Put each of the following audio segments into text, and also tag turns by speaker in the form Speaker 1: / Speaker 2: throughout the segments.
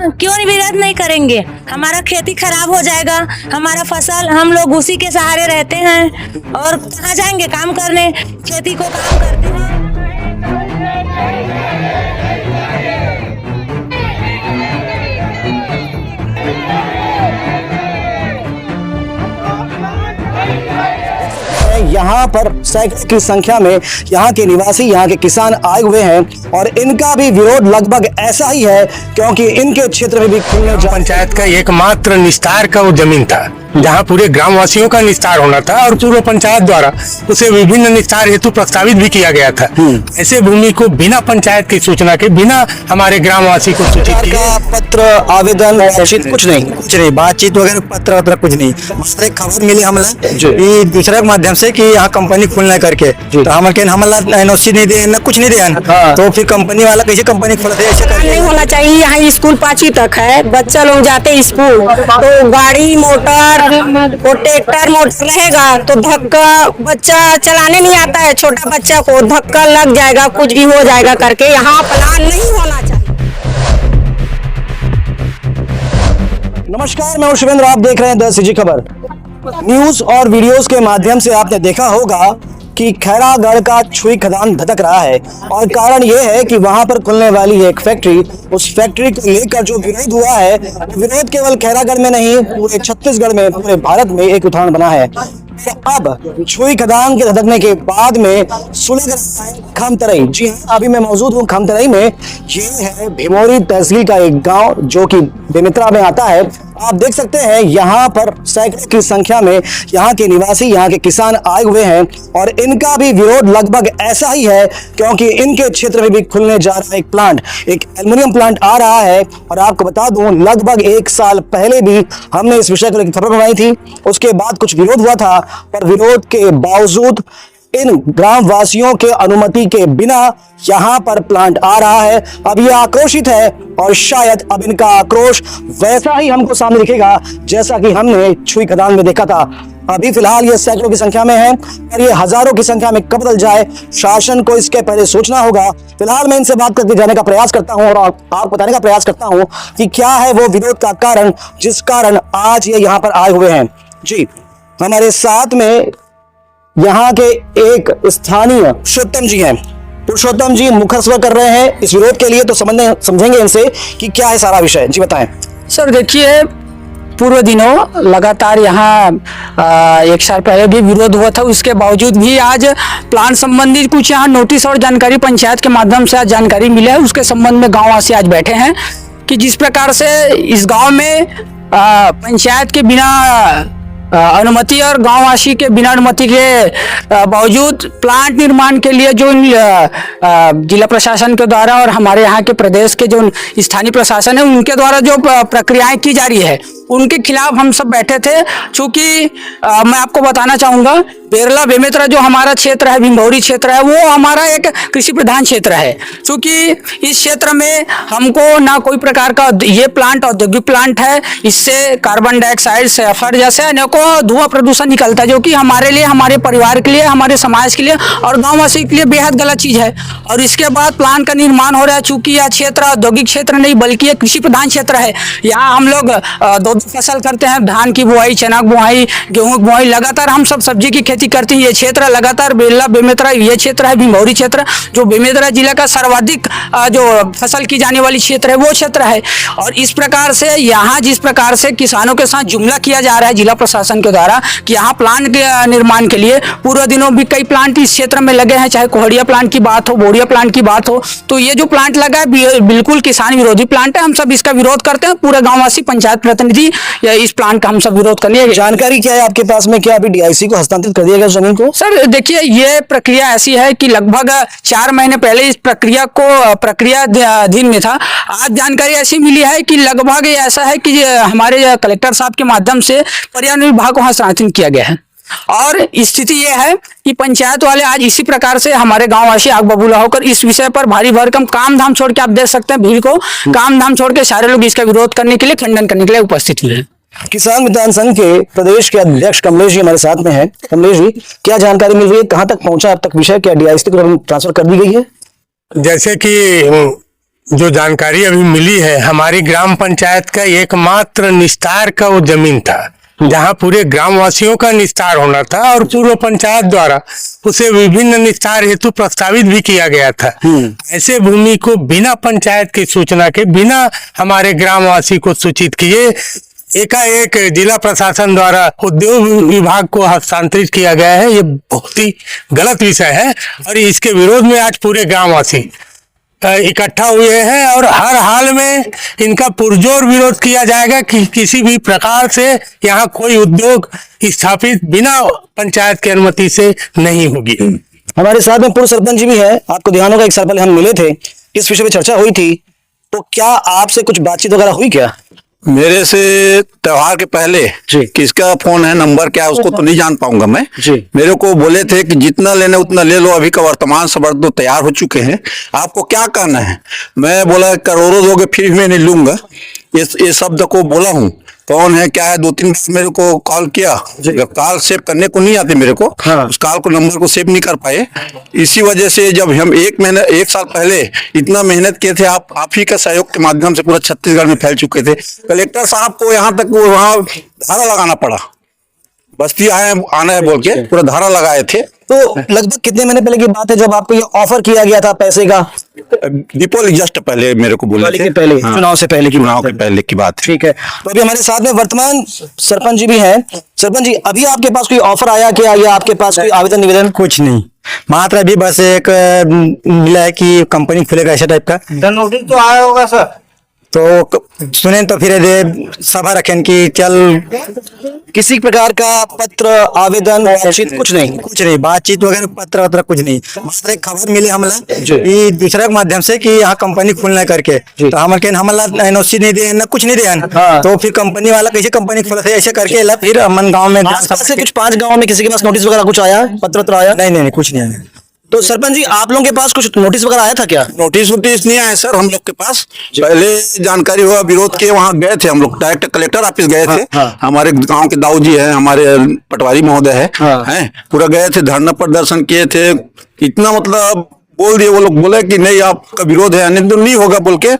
Speaker 1: क्यों विरोध नहीं करेंगे? हमारा खेती खराब हो जाएगा, हमारा फसल, हम लोग उसी के सहारे रहते हैं और कहाँ जाएंगे काम करने? खेती को काम करते हैं।
Speaker 2: यहाँ पर सैकड़ों की संख्या में यहाँ के निवासी, यहाँ के किसान आए हुए हैं और इनका भी विरोध लगभग ऐसा ही है, क्योंकि इनके क्षेत्र में भी खुलने
Speaker 3: पंचायत का एकमात्र निस्तार का वो जमीन था जहाँ पूरे ग्रामवासियों का निस्तार होना था और पूर्व पंचायत द्वारा उसे विभिन्न निस्तार हेतु प्रस्तावित भी किया गया था। ऐसे भूमि को बिना पंचायत की सूचना के, बिना हमारे ग्रामवासी को सूचित
Speaker 2: का पत्र, आवेदन, कुछ नहीं,
Speaker 4: बातचीत वगैरह पत्र कुछ नहीं। मुझे खबर मिली हमला दूसरे के माध्यम से कि यहाँ कंपनी खुलना करके, तो हमला एनओसी नहीं दे, कुछ नहीं दे, तो फिर कंपनी वाला कैसे कंपनी खोला दे? ऐसे
Speaker 5: नहीं होना चाहिए। यहाँ स्कूल 5वीं तक है, बच्चा लोग जाते स्कूल, तो गाड़ी मोटर वो ट्रैक्टर मोटर रहेगा तो धक्का, बच्चा चलाने नहीं आता है, छोटा बच्चा को धक्का लग जाएगा, कुछ भी हो जाएगा करके यहाँ प्लान नहीं होना चाहिए।
Speaker 2: नमस्कार, मैं हूं शिवेंद्र, आप देख रहे हैं 10 CG खबर। न्यूज और वीडियोस के माध्यम से आपने देखा होगा कि खैरागढ़ का छुई खदान धधक रहा है और कारण यह है कि वहां पर खुलने वाली एक फैक्ट्री, उस फैक्ट्री को लेकर जो विरोध हुआ है, विरोध केवल खैरागढ़ में नहीं, पूरे छत्तीसगढ़ में, पूरे भारत में एक उदाहरण बना है। तो अब छुई खदान के धधकने के बाद में सुलग रहा है खमतराई। जी हाँ, अभी मैं मौजूद हूँ खमतराई में। ये है भिमोरी तहसील का एक गांव जो कि बेमित्रा में आता है। आप देख सकते हैं यहाँ पर सैकड़ों की संख्या में यहाँ के निवासी, यहाँ के किसान आए हुए हैं और इनका भी विरोध लगभग ऐसा ही है, क्योंकि इनके क्षेत्र में भी खुलने जा रहा है एक प्लांट, एक एल्युमिनियम प्लांट आ रहा है। और आपको बता दूं, लगभग 1 साल पहले भी हमने इस विषय को लेकर खबर बनाई थी, उसके बाद कुछ विरोध हुआ था, पर विरोध के बावजूद इन ग्रामवासियों के अनुमति के बिना यहाँ पर प्लांट आ रहा है। अब ये आक्रोशित है और शायद अब इनका आक्रोश वैसा ही हमको सामने दिखेगा जैसा कि हमने छुई खदान में देखा था। अभी फिलहाल ये सैकड़ों की संख्या में है और ये हजारों की संख्या में कब बदल जाए, शासन को इसके पहले सोचना होगा। फिलहाल मैं इनसे बात करके जाने का प्रयास करता हूं और आपको बताने का प्रयास करता हूं कि क्या है वो विरोध का कारण, जिस कारण आज ये यहाँ पर आए हुए हैं। जी, हमारे साथ में यहाँ के एक स्थानीय पुरुषोत्तम जी हैं। पुरुषोत्तम जी मुखर कर रहे हैं इस विरोध के लिए, तो समझेंगे इनसे कि क्या है सारा विषय। जी बताएं।
Speaker 6: सर देखिए, पूर्व दिनों लगातार यहाँ 1 साल पहले भी विरोध हुआ था, उसके बावजूद भी आज प्लान संबंधी कुछ यहाँ नोटिस और जानकारी पंचायत के माध्यम से आज जानकारी मिला है। उसके संबंध में गाँववासी आज बैठे हैं कि जिस प्रकार से इस गाँव में पंचायत के बिना अनुमति और गांववासी के बिना अनुमति के बावजूद प्लांट निर्माण के लिए जो जिला प्रशासन के द्वारा और हमारे यहाँ के प्रदेश के जो स्थानीय प्रशासन है उनके द्वारा जो प्रक्रियाएं की जा रही है, उनके खिलाफ हम सब बैठे थे। चूंकि मैं आपको बताना चाहूँगा, बेरला बेमेतरा जो हमारा क्षेत्र है, भिमोरी क्षेत्र है, वो हमारा एक कृषि प्रधान क्षेत्र है। चूंकि इस क्षेत्र में हमको ना कोई प्रकार का ये प्लांट औद्योगिक प्लांट है, इससे कार्बन डाइऑक्साइड, सल्फर जैसे अनेकों धुआं प्रदूषण निकलता है, जो कि हमारे लिए, हमारे परिवार के लिए, हमारे समाज के लिए और गाँववासी के लिए बेहद गलत चीज है। और इसके बाद प्लांट का निर्माण हो रहा है। चूंकि यह क्षेत्र औद्योगिक क्षेत्र नहीं बल्कि एक कृषि प्रधान क्षेत्र है। यहाँ हम लोग 2 फसल करते हैं, धान की बुआई, चना की बुआई, गेहूं की बुआई, लगातार हम सब सब्जी की खेती करते हैं। ये क्षेत्र लगातार बेरला बेमेतरा ये क्षेत्र है, भिमोरी क्षेत्र जो बेमेतरा जिला का सर्वाधिक जो फसल की जाने वाली क्षेत्र है वो क्षेत्र है। और इस प्रकार से यहाँ जिस प्रकार से किसानों के साथ जुमला किया जा रहा है जिला प्रशासन के द्वारा कि यहाँ प्लांट के निर्माण के लिए, पूर्व दिनों भी कई प्लांट इस क्षेत्र में लगे हैं, चाहे कोहड़िया प्लांट की बात हो, बोरिया प्लांट की बात हो, तो ये जो प्लांट लगा है बिल्कुल किसान विरोधी प्लांट है। हम सब इसका विरोध करते हैं, पूरे गाँववासी, पंचायत प्रतिनिधि, इस प्लांट का हम सब विरोध करने।
Speaker 2: जानकारी क्या है आपके पास में, क्या अभी DIC को हस्तांतरित कर दिया गया जमीन को?
Speaker 6: सर देखिए, ये प्रक्रिया ऐसी है कि लगभग 4 महीने पहले इस प्रक्रिया अधीन में था। आज जानकारी ऐसी मिली है कि लगभग ऐसा है कि हमारे कलेक्टर साहब के माध्यम से पर्यावरण विभाग को हस्तांतरित किया गया है। और स्थिति ये है कि पंचायत वाले आज इसी प्रकार से हमारे गांववासी आग बबूला होकर इस विषय पर भारी भरकम काम धाम छोड़ के, आप देख सकते हैं भीड़ को, काम धाम छोड़ के सारे लोग इसका विरोध करने के लिए, खंडन करने के लिए उपस्थित हुए हैं।
Speaker 2: किसान मितान संघ के प्रदेश के अध्यक्ष कमलेश जी हमारे साथ में हैं। कमलेश जी, क्या जानकारी मिल रही है, कहां तक पहुंचा अब तक विषय, क्या DIC को ट्रांसफर कर दी गई है?
Speaker 3: जैसे कि जो जानकारी अभी मिली है, हमारी ग्राम पंचायत का एकमात्र निस्तार का वो जमीन था जहां पूरे ग्रामवासियों का निस्तार होना था और पूर्व पंचायत द्वारा उसे विभिन्न निस्तार हेतु प्रस्तावित भी किया गया था। ऐसे भूमि को बिना पंचायत की सूचना के, बिना हमारे ग्रामवासी को सूचित किए एकाएक जिला प्रशासन द्वारा उद्योग विभाग को हस्तांतरित किया गया है। ये बहुत ही गलत विषय है और इसके विरोध में आज पूरे ग्रामवासी इकट्ठा हुए हैं और हर हाल में इनका पुरजोर विरोध किया जाएगा कि किसी भी प्रकार से यहाँ कोई उद्योग स्थापित बिना पंचायत की अनुमति से नहीं होगी।
Speaker 2: हमारे साथ में पूर्व सरपंच जी भी है। आपको ध्यान होगा एक साल पहले हम मिले थे, इस विषय पे चर्चा हुई थी, तो क्या आपसे कुछ बातचीत वगैरह हुई क्या?
Speaker 7: मेरे से त्योहार के पहले किसका फोन है, नंबर क्या है, उसको तो नहीं जान पाऊंगा मैं जी। मेरे को बोले थे कि जितना लेना उतना ले लो, अभी का वर्तमान संवर्ग तो तैयार हो चुके हैं, आपको क्या करना है। मैं बोला करोड़ों दोगे फिर मैं नहीं लूंगा, ये शब्द को बोला हूँ। कौन है क्या है, 2-3 मेरे को कॉल किया, कॉल सेव करने को नहीं आते मेरे को, उस कॉल को नंबर को सेव नहीं कर पाए। इसी वजह से जब हम 1 साल पहले इतना मेहनत किए थे, आप ही के सहयोग के माध्यम से पूरा छत्तीसगढ़ में फैल चुके थे। कलेक्टर साहब को यहाँ तक वहाँ धारा लगाना पड़ा, बस्ती आना है बोल के पूरा धारा लगाए थे।
Speaker 2: तो लगभग कितने महीने पहले की बात है जब आपको ये ऑफर किया गया था पैसे का?
Speaker 7: दीपावली जस्ट पहले मेरे को बोले थे,
Speaker 2: पहले हाँ। चुनाव से पहले
Speaker 7: की बात।
Speaker 2: ठीक है, तो अभी हमारे साथ में वर्तमान सरपंच जी भी हैं। सरपंच जी, अभी आपके पास कोई ऑफर आया क्या, या आपके पास कोई आवेदन निवेदन?
Speaker 4: कुछ नहीं, मात्र अभी बस एक मिला है कि कंपनी खुलेगा ऐसा टाइप का
Speaker 2: नोटिस तो आया होगा सर,
Speaker 4: तो सुने तो फिर सभा रखें कि चल।
Speaker 2: किसी प्रकार का पत्र आवेदन बातचीत कुछ नहीं
Speaker 4: बातचीत वगैरह पत्र वत्र कुछ नहीं। मात्र एक खबर मिली हमला कि दूसरे के माध्यम से कि यहाँ कंपनी खुलना करके, तो हमला एनओसी नहीं दे ना कुछ नहीं दे, तो फिर कंपनी वाला कैसे कंपनी खुला थे ऐसे करके ला। फिर अमन गाँव में
Speaker 2: से कुछ 5 गाँव में किसी के पास नोटिस वगैरह कुछ आया, पत्र आया?
Speaker 4: नहीं कुछ नहीं आया।
Speaker 2: तो सरपंच जी, आप लोगों के पास कुछ नोटिस वगैरह आया था क्या?
Speaker 7: नोटिस नहीं आया सर हम लोग के पास। पहले जानकारी हुआ विरोध के, वहाँ गए थे हम लोग, डायरेक्ट कलेक्टर ऑफिस गए थे। हमारे गांव के दाऊ जी है, हमारे पटवारी महोदय है, पूरा गए थे, धरना प्रदर्शन किए थे। इतना मतलब बोल दिए, वो लोग बोले कि नहीं आपका विरोध है, नहीं होगा बोल के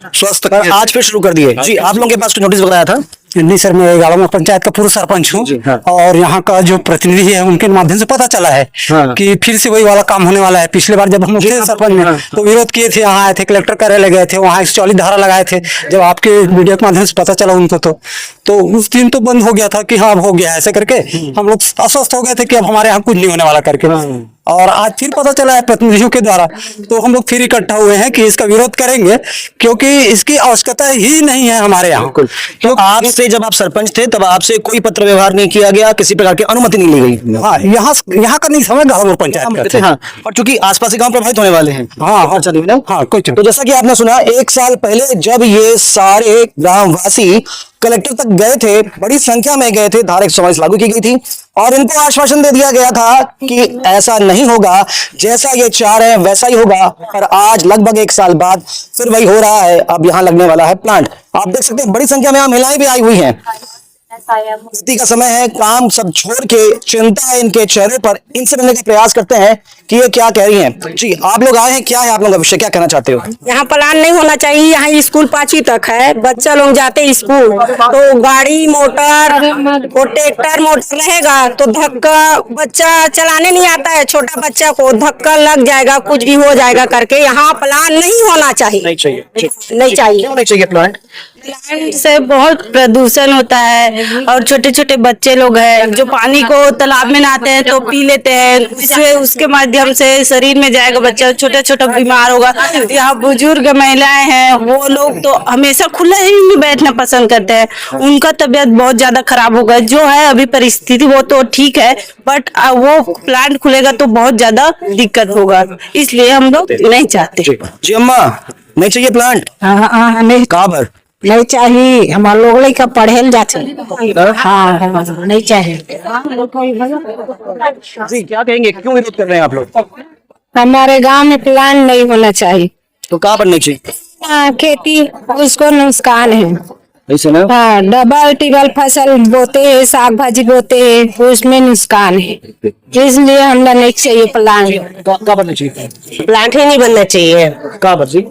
Speaker 7: स्वस्थ।
Speaker 2: आज फिर शुरू कर दिए जी। आप लोगों के पास कुछ नोटिस वगैरह आया था?
Speaker 6: नहीं सर, मैं गाड़ो पंचायत का पूर्व सरपंच हूँ और यहाँ का जो प्रतिनिधि है उनके माध्यम से पता चला है कि फिर से वही वाला काम होने वाला है। पिछले बार जब हम लोग थे सरपंच में तो विरोध किए थे, यहाँ आए थे, कलेक्टर कार्यालय गए थे, वहाँ 140 धारा लगाए थे। जब आपके वीडियो के माध्यम से पता चला उनको तो उस दिन तो बंद हो गया था कि हाँ अब हो गया ऐसे करके। हम लोग अस्वस्थ हो गए थे कि अब हमारे यहाँ कुछ नहीं होने वाला करके, और आज फिर पता चला है प्रतिनिधियों के द्वारा, तो हम लोग फिर इकट्ठा हुए हैं कि इसका विरोध करेंगे क्योंकि इसकी आवश्यकता ही नहीं है हमारे यहाँ।
Speaker 2: तो आपसे जब आप सरपंच थे तब आपसे कोई पत्र व्यवहार नहीं किया गया, किसी प्रकार की अनुमति नहीं ली गई?
Speaker 6: हाँ, यहाँ का नहीं समझ गाँव पंचायत का।
Speaker 2: हाँ, और चूंकि आसपास के गांव प्रभावित होने वाले हैं।
Speaker 6: हाँ चलिए ना। हाँ कोई।
Speaker 2: तो जैसा कि आपने सुना, 1 साल पहले जब ये सारे ग्रामवासी कलेक्टर तक गए थे, बड़ी संख्या में गए थे, धारा 144 लागू की गई थी और इनको आश्वासन दे दिया गया था कि ऐसा नहीं होगा, जैसा ये चाह रहे हैं वैसा ही होगा। पर आज लगभग 1 साल बाद फिर वही हो रहा है। अब यहाँ लगने वाला है प्लांट। आप देख सकते हैं बड़ी संख्या में यहाँ महिलाएं भी आई हुई हैं। खेती का समय है, काम सब छोड़ के चिंता है इनके चेहरे पर। इनसे मिलने का प्रयास करते हैं कि ये क्या कह रही हैं। जी, आप लोग आए हैं, क्या है आप लोगों का विषय, क्या कहना चाहते हो?
Speaker 5: यहाँ प्लान नहीं होना चाहिए। यहाँ स्कूल 5वीं तक है, बच्चा लोग जाते स्कूल, तो गाड़ी मोटर और ट्रैक्टर मोटर रहेगा तो धक्का, बच्चा चलाने नहीं आता है, छोटा बच्चा को धक्का लग जाएगा, कुछ भी हो जाएगा करके। यहाँ प्लान नहीं होना चाहिए।
Speaker 2: नहीं चाहिए।
Speaker 5: नहीं चाहिए।
Speaker 2: क्यों नहीं चाहिए प्लांट?
Speaker 8: प्लांट से बहुत प्रदूषण होता है और छोटे छोटे बच्चे लोग हैं जो पानी को तालाब में नहाते हैं तो पी लेते हैं, उसके माध्यम से शरीर में जाएगा, बच्चा छोटा छोटा बीमार होगा। यहाँ बुजुर्ग महिलाएं हैं, वो लोग तो हमेशा खुला ही में बैठना पसंद करते हैं, उनका तबीयत बहुत ज्यादा खराब होगा। जो है अभी परिस्थिति वो तो ठीक है, बट वो प्लांट खुलेगा तो बहुत ज्यादा दिक्कत होगा, इसलिए हम लोग नहीं चाहते।
Speaker 2: जी अम्मा, नहीं चाहिए प्लांट?
Speaker 5: हाँ, नहीं
Speaker 2: कहाँ पर
Speaker 5: नहीं चाहिए, हमारे लोग लड़का पढ़े जाते। हाँ नहीं चाहिए।
Speaker 2: जी, क्या कहेंगे, क्यों विरोध कर रहे हैं आप लोग?
Speaker 5: हमारे गांव में प्लान नहीं होना चाहिए।
Speaker 2: तो कहाँ पर नहीं चाहिए?
Speaker 5: खेती उसको नुकसान है।
Speaker 2: ऐसे ना?
Speaker 5: हाँ, डबल टिबल फसल बोते हैं, साग भाजी बोते हैं, उसमें नुकसान है, इसलिए हमरा नहीं चाहिए प्लांट।
Speaker 2: कहाँ पर नहीं चाहिए?
Speaker 5: प्लांट ही नहीं बनना चाहिए।
Speaker 2: कहाँ पर जी?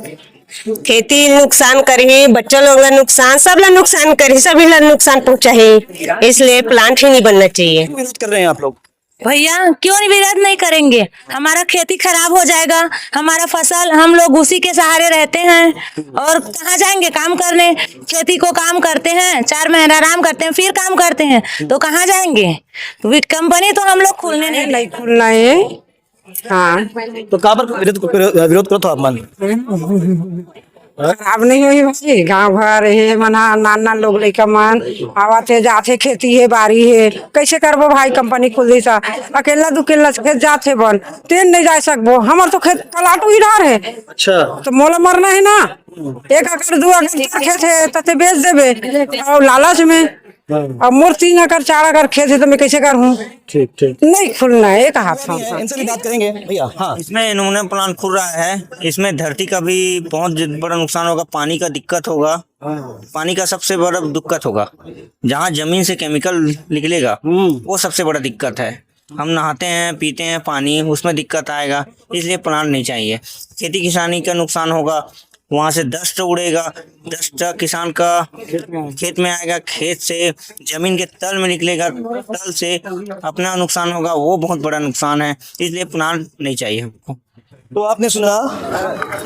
Speaker 5: खेती नुकसान करी, बच्चों लोग ला नुकसान, सब ला नुकसान करी, सभी ला नुकसान पहुंचा है, इसलिए प्लांट ही नहीं बनना चाहिए।
Speaker 2: क्यों विरोध कर रहे हैं आप लोग?
Speaker 1: भैया क्यों नहीं विरोध नहीं करेंगे? हमारा खेती खराब हो जाएगा, हमारा फसल, हम लोग उसी के सहारे रहते हैं और कहाँ जाएंगे काम करने? खेती को काम करते हैं, 4 महीना आराम करते हैं, फिर काम करते हैं, तो कहाँ जाएंगे? कंपनी तो हम लोग खोलने नहीं
Speaker 5: खुलना है। हाँ,
Speaker 2: तो कहाँ पर विरोध करो तो आप मान?
Speaker 5: अब नहीं हुई भाई, गाँव भर है मना नाना लोग लड़का मन आवाते जाते, खेती है बारी है, कैसे करबो भाई? कंपनी खुल दी सा अकेला दुकेला खेत जाते बन, तेन नहीं जा सकबो, हमार तो खेत पलाटू ही रहा है।
Speaker 2: अच्छा,
Speaker 5: तो मोला मरना है ना, 1 एकड़ 2 एकड़ खेत है तते बेच देबे और लालच में, अब मोर 3 एकड़ 4 एकड़ खेत है तो मैं कैसे करूँ?
Speaker 2: ठीक ठीक,
Speaker 5: नहीं खुलना है, एक हाथ
Speaker 2: इनसे भी बात करेंगे भैया। हाँ,
Speaker 9: इसमें इन्होंने प्लांट खुल रहा है, इसमें धरती का भी बहुत बड़ा नुकसान होगा, पानी का दिक्कत होगा, पानी का सबसे बड़ा दिक्कत होगा, जहाँ जमीन से केमिकल निकलेगा वो सबसे बड़ा दिक्कत है। हम नहाते हैं पीते हैं पानी, उसमें दिक्कत आएगा, इसलिए प्लांट नहीं चाहिए। खेती किसानी का नुकसान होगा, वहां से डस्ट उड़ेगा, डस्ट किसान का खेत में आएगा, खेत से जमीन के तल में निकलेगा, तल से अपना नुकसान होगा, वो बहुत बड़ा नुकसान है, इसलिए प्लांट नहीं चाहिए हमको।
Speaker 2: तो आपने सुना,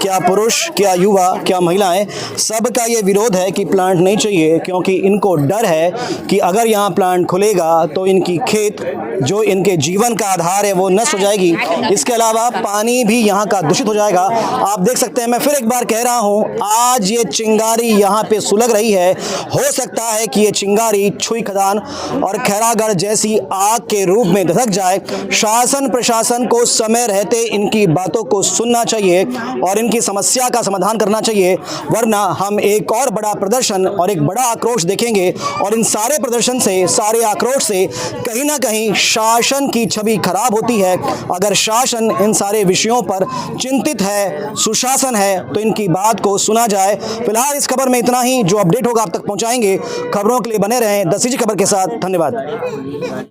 Speaker 2: क्या पुरुष, क्या युवा, क्या महिलाएं, सबका ये विरोध है कि प्लांट नहीं चाहिए, क्योंकि इनको डर है कि अगर यहाँ प्लांट खुलेगा तो इनकी खेत, जो इनके जीवन का आधार है, वो नष्ट हो जाएगी। इसके अलावा पानी भी यहाँ का दूषित हो जाएगा। आप देख सकते हैं, मैं फिर एक बार कह रहा हूँ, आज ये चिंगारी यहाँ पे सुलग रही है। हो सकता है कि ये चिंगारी छुई खदान और खैरागढ़ जैसी आग के रूप में धधक जाए। शासन प्रशासन को समय रहते इनकी बातों को सुनना चाहिए और इनकी समस्या का समाधान करना चाहिए, वरना हम एक और बड़ा प्रदर्शन और एक बड़ा आक्रोश देखेंगे। और इन सारे प्रदर्शन से, सारे आक्रोश से कहीं ना कहीं शासन की छवि खराब होती है। अगर शासन इन सारे विषयों पर चिंतित है, सुशासन है, तो इनकी बात को सुना जाए। फिलहाल इस खबर में इतना ही। जो अपडेट होगा आप तक पहुंचाएंगे। खबरों के लिए बने रहें द सिटी खबर के साथ। धन्यवाद।